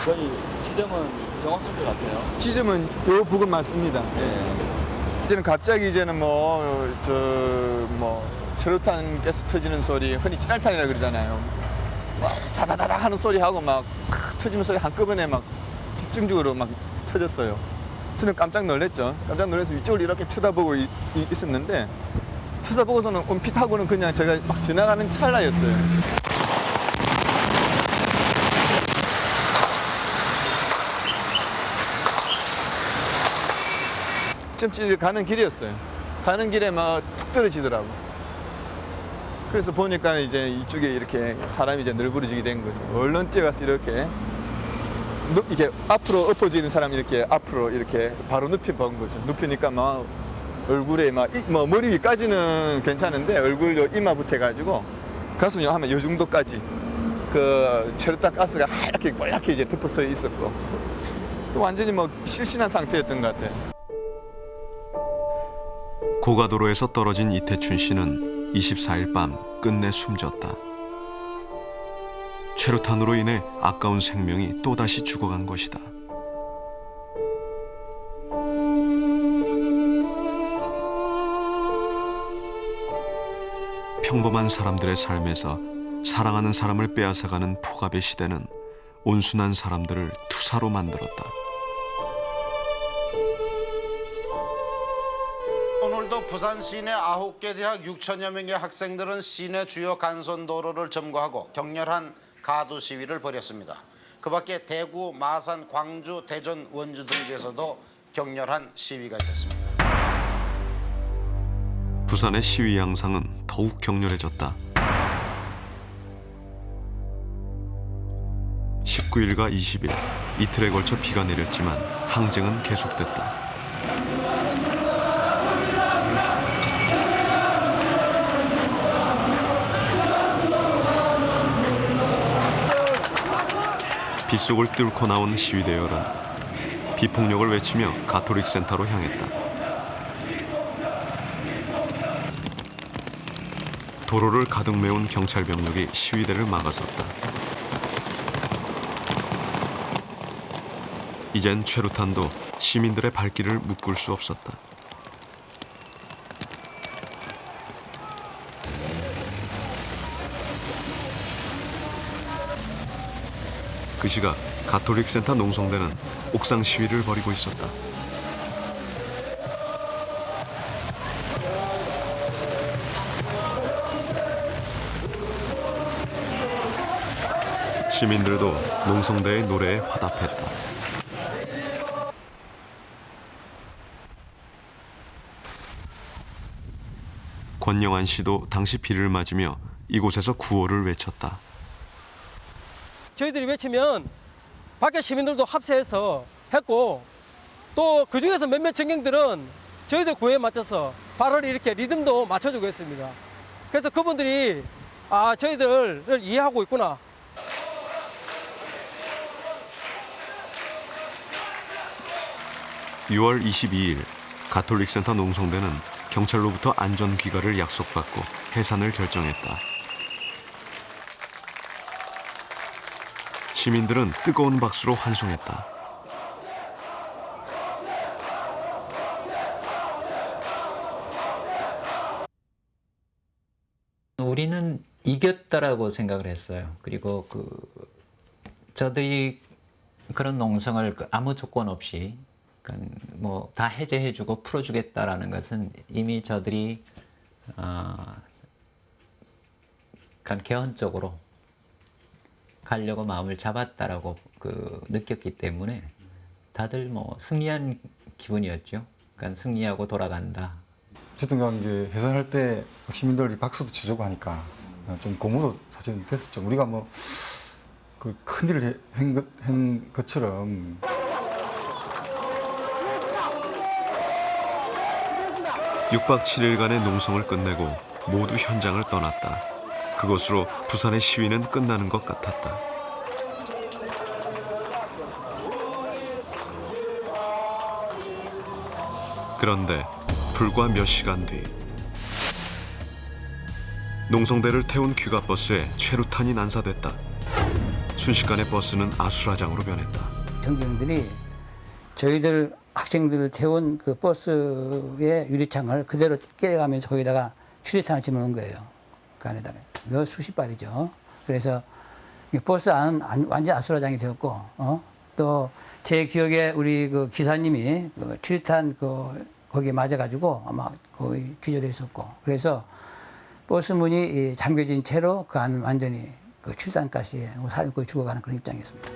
거의 지점은 정확한 것 같아요. 지점은 요 부근 맞습니다. 예. 이제는 갑자기 이제는 최루탄 가스 터지는 소리, 흔히 찌랄탄이라 그러잖아요. 막 다다다다 하는 소리 하고 막 터지는 소리 한꺼번에 막 집중적으로 막 터졌어요. 저는 깜짝 놀랐죠. 깜짝 놀라서 이쪽을 이렇게 쳐다보고 있었는데 쳐다보고서는 은핏하고는 그냥 제가 막 지나가는 찰나였어요. 점집 가는 길이었어요. 가는 길에 막 툭 떨어지더라고. 그래서 보니까 이제 이쪽에 이렇게 사람이 이제 널브러지게 된 거죠. 얼른 뛰어가서 이렇게 앞으로 엎어지는 사람이 이렇게 앞으로 이렇게 바로 눕혀 본 거죠. 눕히니까 막 얼굴에 머리 위까지는 괜찮은데 얼굴 이마부터 해가지고 가슴 하면 요 정도까지 그 체류탄 가스가 하얗게 뽀얗게 이제 덮어서 있었고 완전히 실신한 상태였던 것 같아요. 고가도로에서 떨어진 이태춘 씨는 24일 밤 끝내 숨졌다. 최루탄으로 인해 아까운 생명이 또다시 죽어간 것이다. 평범한 사람들의 삶에서 사랑하는 사람을 빼앗아가는 폭압의 시대는 온순한 사람들을 투사로 만들었다. 오늘도 부산 시내 9개 대학 6천여 명의 학생들은 시내 주요 간선도로를 점거하고 격렬한 가두 시위를 벌였습니다. 그 밖에 대구, 마산, 광주, 대전, 원주 등지에서도 격렬한 시위가 있었습니다. 부산의 시위 양상은 더욱 격렬해졌다. 19일과 20일, 이틀에 걸쳐 비가 내렸지만 항쟁은 계속됐다. 빗속을 뚫고 나온 시위대열은 비폭력을 외치며 가톨릭 센터로 향했다. 도로를 가득 메운 경찰 병력이 시위대를 막아섰다. 이젠 최루탄도 시민들의 발길을 묶을 수 없었다. 그 시각 가톨릭 센터 농성대는 옥상 시위를 벌이고 있었다. 시민들도 농성대의 노래에 화답했다. 권영환 씨도 당시 비를 맞으며 이곳에서 구호를 외쳤다. 저희들이 외치면 밖에 시민들도 합세해서 했고 또 그중에서 몇몇 전경들은 저희들 구호에 맞춰서 발을 이렇게 리듬도 맞춰주고 했습니다. 그래서 그분들이 저희들을 이해하고 있구나. (6월 22일) 가톨릭 센터 농성대는 경찰로부터 안전귀가를 약속받고 해산을 결정했다. 시민들은 뜨거운 박수로 환송했다. 우리는 이겼다라고 생각을 했어요. 그리고 저들이 그런 농성을 아무 조건 없이 다 해제해주고 풀어주겠다라는 것은 이미 저들이 개헌적으로 가려고 마음을 잡았다라고 느꼈기 때문에 다들 승리한 기분이었죠. 그러니까 승리하고 돌아간다. 어쨌든 간 이제 해산할 때 시민들이 박수도 치자고 하니까 좀 고무도 사실 됐었죠. 우리가 그 큰일을 한 것처럼 6박 7일간의 농성을 끝내고 모두 현장을 떠났다. 그것으로 부산의 시위는 끝나는 것 같았다. 그런데 불과 몇 시간 뒤 농성대를 태운 귀가버스에 최루탄이 난사됐다. 순식간에 버스는 아수라장으로 변했다. 경경들이 저희들 학생들을 태운 그 버스의 유리창을 그대로 깨가면서 거기다가 추리탄을 집어넣은 거예요. 그 안에다가 몇 수십 발이죠. 그래서 버스 안은 완전 아수라장이 되었고, 또 제 기억에 우리 그 기사님이 그 추리탄 거기에 맞아가지고 아마 거의 기절했었고, 그래서 버스 문이 잠겨진 채로 그 안은 완전히 그 추리탄가스에 사람이 죽어가는 그런 입장이었습니다.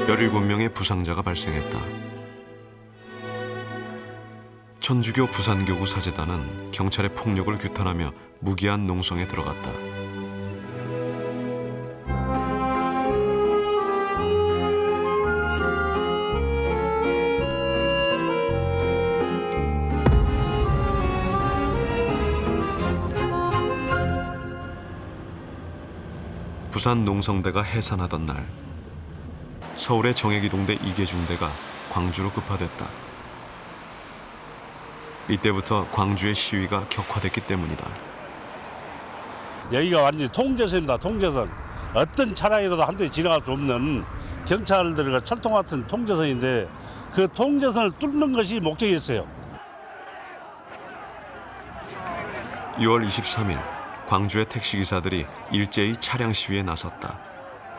17명의 부상자가 발생했다. 천주교 부산교구 사제단은 경찰의 폭력을 규탄하며 무기한 농성에 들어갔다. 부산 농성대가 해산하던 날, 서울의 정액이동대 이계중대가 광주로 급파됐다. 이때부터 광주의 시위가 격화됐기 때문이다. 여기가 완전히 통제선입니다. 통제선. 어떤 차량이라도 한 대 지나갈 수 없는 경찰들과 철통 같은 통제선인데 그 통제선을 뚫는 것이 목적이었어요. 6월 23일 광주의 택시기사들이 일제히 차량 시위에 나섰다.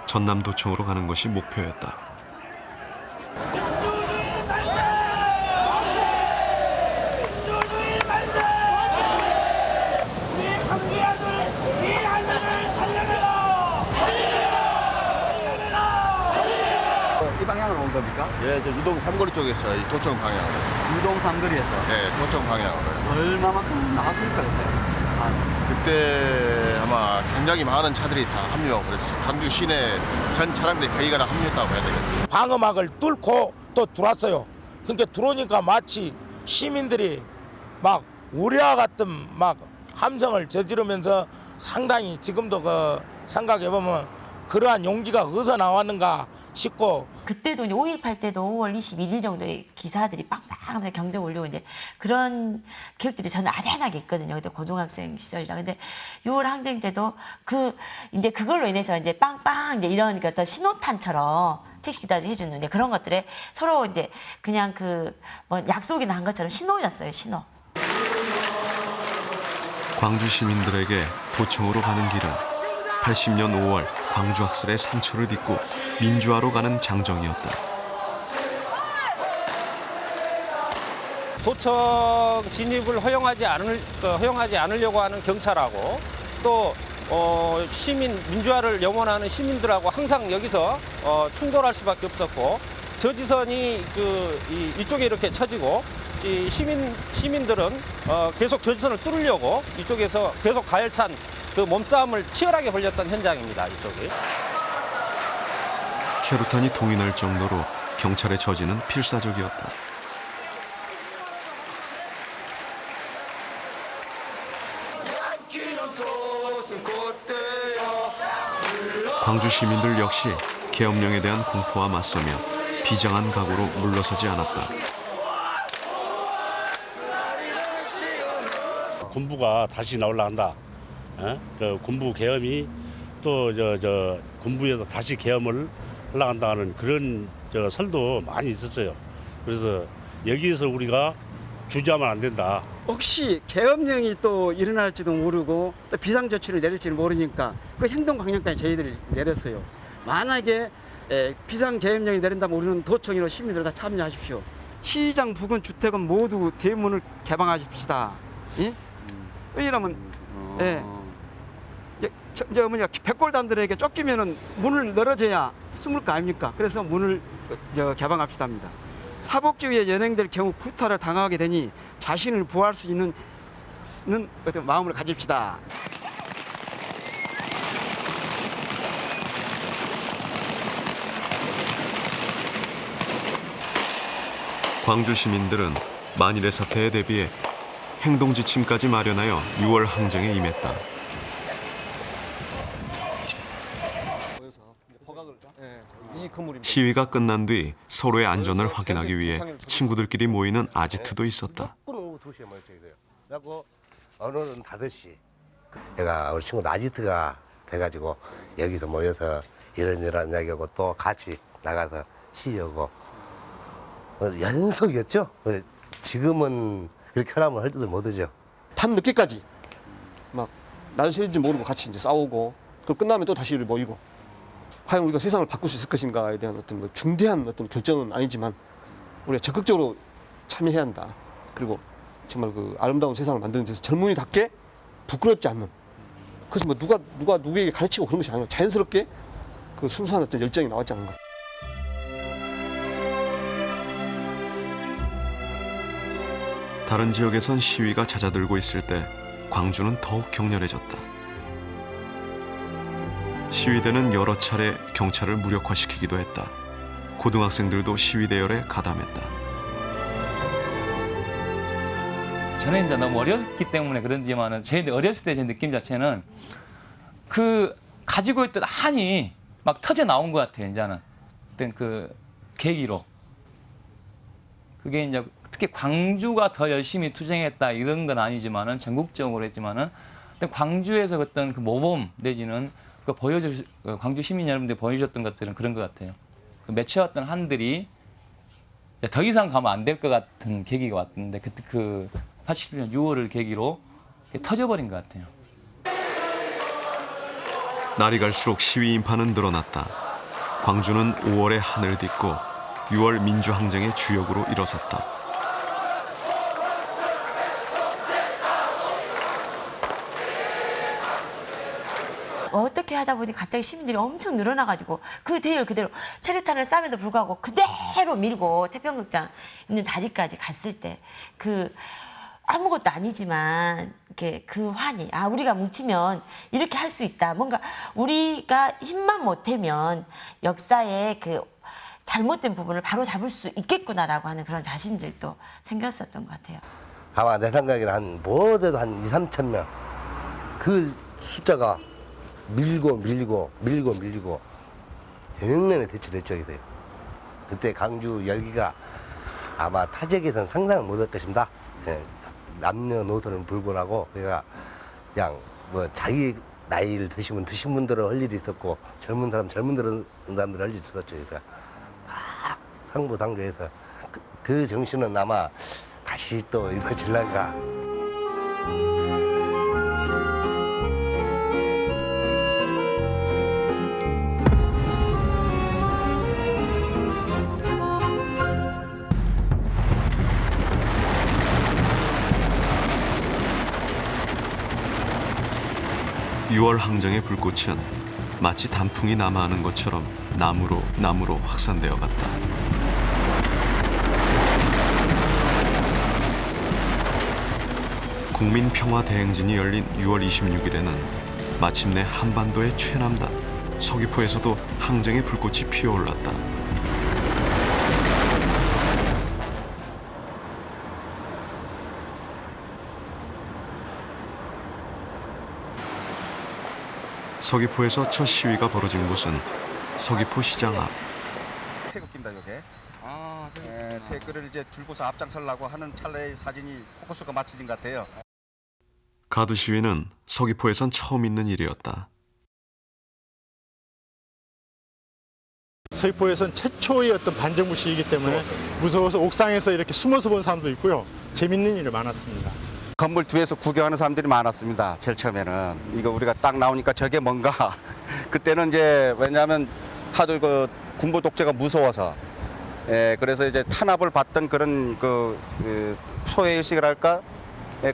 전남도청으로 가는 것이 목표였다. 이 방향으로 온 겁니까? 예, 저 유동 삼거리 쪽에서 이 도청 방향으로. 유동 삼거리에서? 네, 도청 방향으로. 얼마만큼 나왔습니까, 그때? 그때 아마 굉장히 많은 차들이 다 합류하고 그랬어요. 광주 시내 전 차량들이 거의가 다 합류했다고 해야 되겠죠. 방어막을 뚫고 또 들어왔어요. 그러니까 들어오니까 마치 시민들이 막 우리와 같은 막 함성을 저지르면서 상당히 지금도 그 생각해보면 그러한 용기가 어디서 나왔는가 싶고, 그때도 이제 5.18 때도 5월 21일 정도에 기사들이 빵빵 경적 올리고 이제 그런 기억들이 저는 아련하게 있거든요. 그때 고등학생 시절이라. 근데 6월 항쟁 때도 이제 그걸로 인해서 이제 빵빵 이제 이런 어떤 신호탄처럼 택시 기사들이 해주는 이제 그런 것들에 서로 이제 그냥 뭐 약속이나 한 것처럼 신호였어요. 신호. 광주 시민들에게 도청으로 가는 길은 80년 5월 광주 학살의 상처를 딛고 민주화로 가는 장정이었다. 도청 진입을 허용하지 않으려고 하는 경찰하고 또 민주화를 염원하는 시민들하고 항상 여기서 충돌할 수밖에 없었고, 저지선이 이쪽에 이렇게 쳐지고 이 시민들은 계속 저지선을 뚫으려고 이쪽에서 계속 가열찬 그 몸싸움을 치열하게 벌였던 현장입니다. 이쪽이. 최루탄이 동이 날 정도로 경찰의 처지는 필사적이었다. 광주 시민들 역시 계엄령에 대한 공포와 맞서며 비장한 각오로 물러서지 않았다. 군부가 다시 나올라 한다. 그 군부 계엄이 또 군부에서 다시 계엄을 하려한다는 그런 설도 많이 있었어요. 그래서 여기에서 우리가 주저하면 안 된다. 혹시 계엄령이 또 일어날지도 모르고 또 비상조치를 내릴지는 모르니까 그 행동강령까지 저희들이 내렸어요. 만약에 비상계엄령이 내린다면 우리는 도청이로 시민들 다 참여하십시오. 시장 부근 주택은 모두 대문을 개방하십시다. 예? 왜냐하면 어머니가 백골단들에게 쫓기면은 문을 열어줘야 숨을 거 아닙니까? 그래서 문을 개방합시다 합니다. 사복지위에 연행될 경우 구타를 당하게 되니 자신을 보호할 수 있는 어떤 마음을 가집시다. 광주 시민들은 만일의 사태에 대비해 행동 지침까지 마련하여 6월 항쟁에 임했다. 시위가 끝난 뒤 서로의 안전을 확인하기 위해 친구들끼리 모이는 아지트도 있었다. 오후 2시에 모였어야 돼요. 그래갖고 오늘은 5시. 내가 우리 친구도 아지트가 돼가지고 여기서 모여서 이런저런 이야기하고 또 같이 나가서 쉬려고 연속이었죠. 지금은 그렇게 하라면 할 때도 못하죠. 밤 늦게까지 막 날 새인지 모르고 같이 이제 싸우고 그 끝나면 또 다시 모이고 과연 우리가 세상을 바꿀 수 있을 것인가에 대한 어떤 뭐 중대한 어떤 결정은 아니지만 우리가 적극적으로 참여해야 한다. 그리고 정말 그 아름다운 세상을 만드는 데서 젊은이답게 부끄럽지 않는. 그래서 뭐 누가 누구에게 가르치고 그런 것이 아니라 자연스럽게 그 순수한 어떤 열정이 나왔지 않은가. 다른 지역에선 시위가 잦아들고 있을 때 광주는 더욱 격렬해졌다. 시위대는 여러 차례 경찰을 무력화시키기도 했다. 고등학생들도 시위 대열에 가담했다. 저는 이제 너무 어렸기 때문에 그런지만은 제 어렸을 때 제 느낌 자체는 그 가지고 있던 한이 막 터져 나온 것 같아요. 이제는 어떤 그 계기로 그게 이제 특히 광주가 더 열심히 투쟁했다 이런 건 아니지만은 전국적으로 했지만은 어떤 광주에서 어떤 그 모범 내지는 그 광주 시민 여러분들이 보여주셨던 것들은 그런 것 같아요. 그 맺혀왔던 한들이 더 이상 가면 안 될 것 같은 계기가 왔는데 그때 그 87년 6월을 계기로 터져버린 것 같아요. 날이 갈수록 시위 인파는 늘어났다. 광주는 5월의 한을 딛고 6월 민주항쟁의 주역으로 일어섰다. 어떻게 하다 보니 갑자기 시민들이 엄청 늘어나가지고 그 대열 그대로 체류탄을 쏴에도 불구하고 그대로 밀고 태평극장 있는 다리까지 갔을 때 그 아무것도 아니지만 이렇게 그 환희, 아 우리가 뭉치면 이렇게 할 수 있다. 뭔가 우리가 힘만 못하면 역사의 그 잘못된 부분을 바로 잡을 수 있겠구나라고 하는 그런 자신들도 생겼었던 것 같아요. 아마 내 생각에는 한 못해도 한 2, 3천 명. 그 숫자가 밀고 대명령에 대치를 했죠. 그때 광주 열기가 아마 타 지역에서는 상상을 못할 것입니다. 예, 남녀노소는 불구하고 그러니까 그냥 뭐 자기 나이를 드신 분들은 할 일이 있었고 젊은 사람들은 할 일이 있었죠. 그러니까 다 상부상조해서 그 정신은 아마 다시 또 이루어질란가. 6월 항쟁의 불꽃은 마치 단풍이 남아하는 것처럼 나무로 확산되어 갔다. 국민평화대행진이 열린 6월 26일에는 마침내 한반도의 최남단 서귀포에서도 항쟁의 불꽃이 피어올랐다. 서귀포에서 첫 시위가 벌어진 곳은 서귀포 시장 앞. 태극기입니다, 이게. 태극기를 이제 들고서 앞장서려고 하는 찰나의 사진이 포커스가 맞춰진 것 같아요. 가두 시위는 서귀포에선 처음 있는 일이었다. 서귀포에선 최초의 어떤 반정부 시위이기 때문에 무서워서 옥상에서 이렇게 숨어서 본 사람도 있고요. 재밌는 일이 많았습니다. 건물 뒤에서 구경하는 사람들이 많았습니다. 제일 처음에는 이거 우리가 딱 나오니까 저게 뭔가 그때는 이제 왜냐하면 하도 그 군부 독재가 무서워서 그래서 이제 탄압을 받던 그런 그 소외 의식이랄까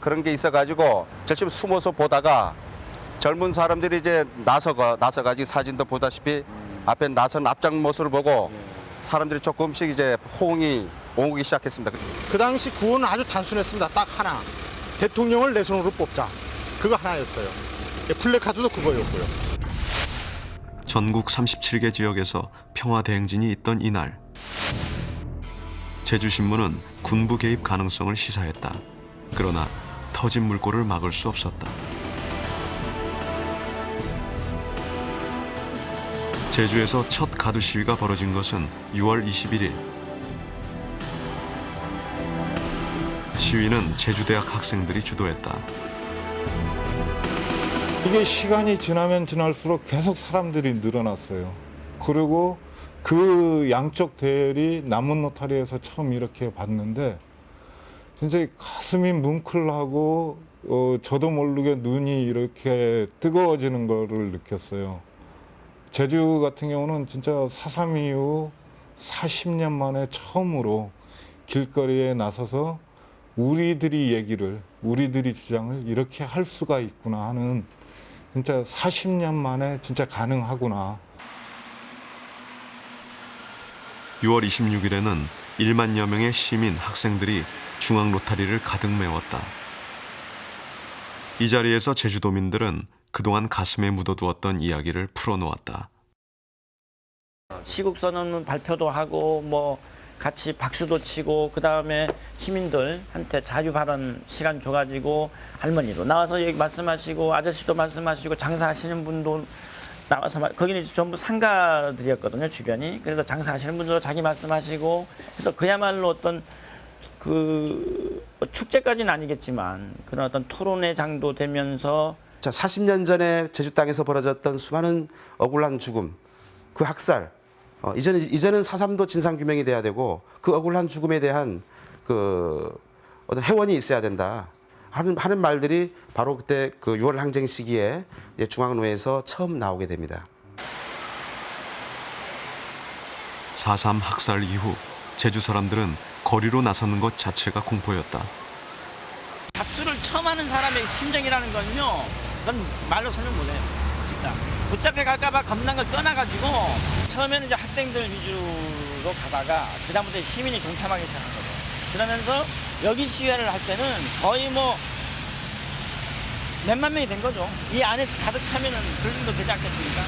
그런 게 있어가지고 제일 처음 숨어서 보다가 젊은 사람들이 이제 나서가지고 사진도 보다시피 앞에 나선 앞장 모습을 보고 사람들이 조금씩 이제 호응이 오기 시작했습니다. 그 당시 구호는 아주 단순했습니다. 딱 하나. 대통령을 내 손으로 뽑자. 그거 하나였어요. 플래카드도 그거였고요. 전국 37개 지역에서 평화대행진이 있던 이날 제주신문은 군부 개입 가능성을 시사했다. 그러나 터진 물꼬를 막을 수 없었다. 제주에서 첫 가두 시위가 벌어진 것은 6월 21일. 시위는 제주대학 학생들이 주도했다. 이게 시간이 지나면 지날수록 계속 사람들이 늘어났어요. 그리고 그 양쪽 대열이 남은 노타리에서 처음 이렇게 봤는데 진짜 가슴이 뭉클하고 저도 모르게 눈이 이렇게 뜨거워지는 거를 느꼈어요. 제주 같은 경우는 진짜 4.3 이후 40년 만에 처음으로 길거리에 나서서 우리들이 주장을 이렇게 할 수가 있구나 하는 진짜 40년 만에 진짜 가능하구나. 6월 26일에는 1만여 명의 시민, 학생들이 중앙 로타리를 가득 메웠다. 이 자리에서 제주도민들은 그동안 가슴에 묻어두었던 이야기를 풀어놓았다. 시국선언 발표도 하고 뭐 같이 박수도 치고 그다음에 시민들한테 자유 발언 시간 줘가지고 할머니도 나와서 여기 말씀하시고 아저씨도 말씀하시고 장사하시는 분도 나와서 거기는 전부 상가들이었거든요, 주변이. 그래서 장사하시는 분들도 자기 말씀하시고 그래서 그야말로 어떤 축제까지는 아니겠지만 그런 어떤 토론회장도 되면서 40년 전에 제주 땅에서 벌어졌던 수많은 억울한 죽음, 그 학살, 이제는 4.3도 진상규명이 돼야 되고 그 억울한 죽음에 대한 어떤 해원이 있어야 된다 하는 말들이 바로 그때 그 6월 항쟁 시기에 중앙로에서 처음 나오게 됩니다. 4.3 학살 이후 제주 사람들은 거리로 나서는 것 자체가 공포였다. 잡수를 처음 하는 사람의 심정이라는 건요, 그건 말로 설명 못해요. 진짜 붙잡혀 갈까봐 겁난 걸 떠나가지고 처음에는 이제 학생들 위주로 가다가 그다음부터 시민이 동참하기 시작한 거예요. 그러면서 여기 시위를 할 때는 거의 뭐 몇만 명이 된 거죠. 이 안에 가득 차면은 그 정도 되지 않겠습니까?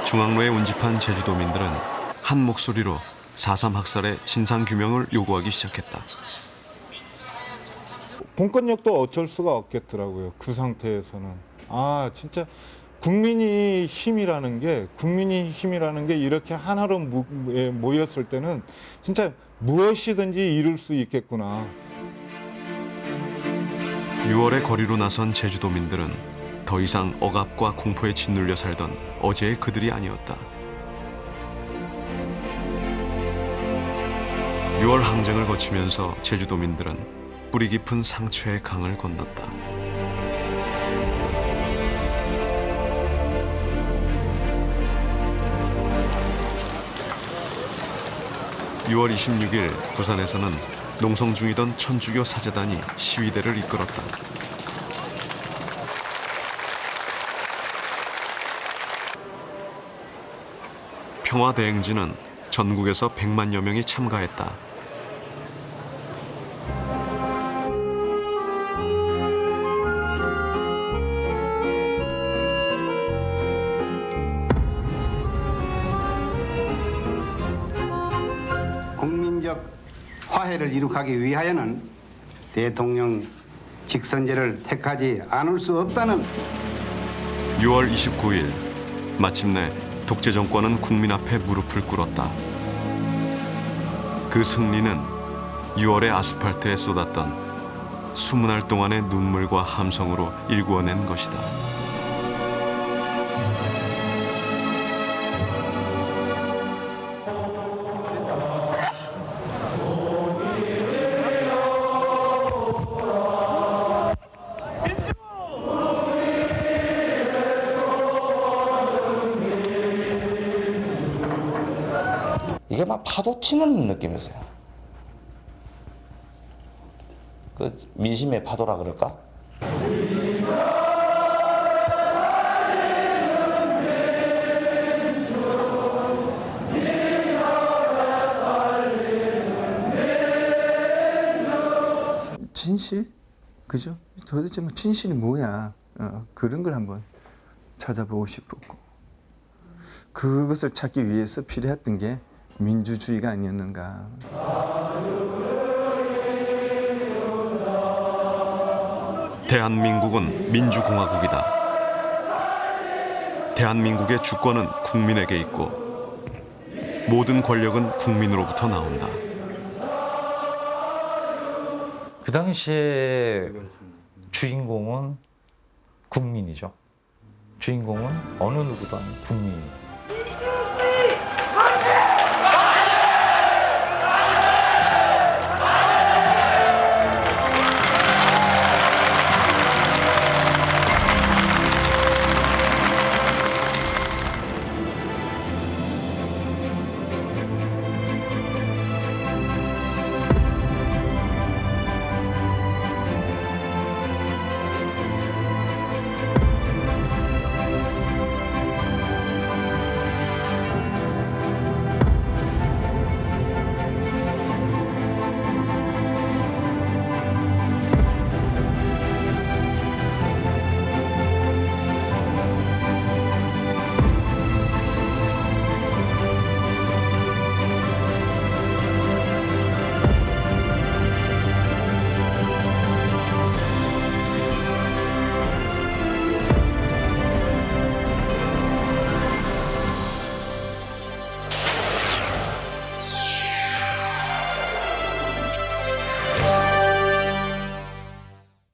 중앙로에 운집한 제주도민들은 한 목소리로 4.3 학살의 진상규명을 요구하기 시작했다. 공권력도 어쩔 수가 없겠더라고요. 그 상태에서는. 진짜 국민이 힘이라는 게 이렇게 하나로 모였을 때는 진짜 무엇이든지 이룰 수 있겠구나. 6월에 거리로 나선 제주도민들은 더 이상 억압과 공포에 짓눌려 살던 어제의 그들이 아니었다. 6월 항쟁을 거치면서 제주도민들은 뿌리 깊은 상처의 강을 건넜다. 6월 26일 부산에서는 농성 중이던 천주교 사제단이 시위대를 이끌었다. 평화대행진은 전국에서 100만여 명이 참가했다. 국민적 화해를 이룩하기 위하여는 대통령 직선제를 택하지 않을 수 없다는 6월 29일 마침내 독재 정권은 국민 앞에 무릎을 꿇었다. 그 승리는 6월의 아스팔트에 쏟았던 20알 동안의 눈물과 함성으로 일구어낸 것이다. 이게 막 파도 치는 느낌이었어요. 그 민심의 파도라 그럴까? 진실? 그죠? 도대체 뭐 진실이 뭐야? 그런 걸 한번 찾아보고 싶었고 그것을 찾기 위해서 필요했던 게 민주주의가 아니었는가. 대한민국은 민주공화국이다. 대한민국의 주권은 국민에게 있고 모든 권력은 국민으로부터 나온다. 그 당시에 주인공은 국민이죠. 주인공은 어느 누구도 아닌 국민입니다.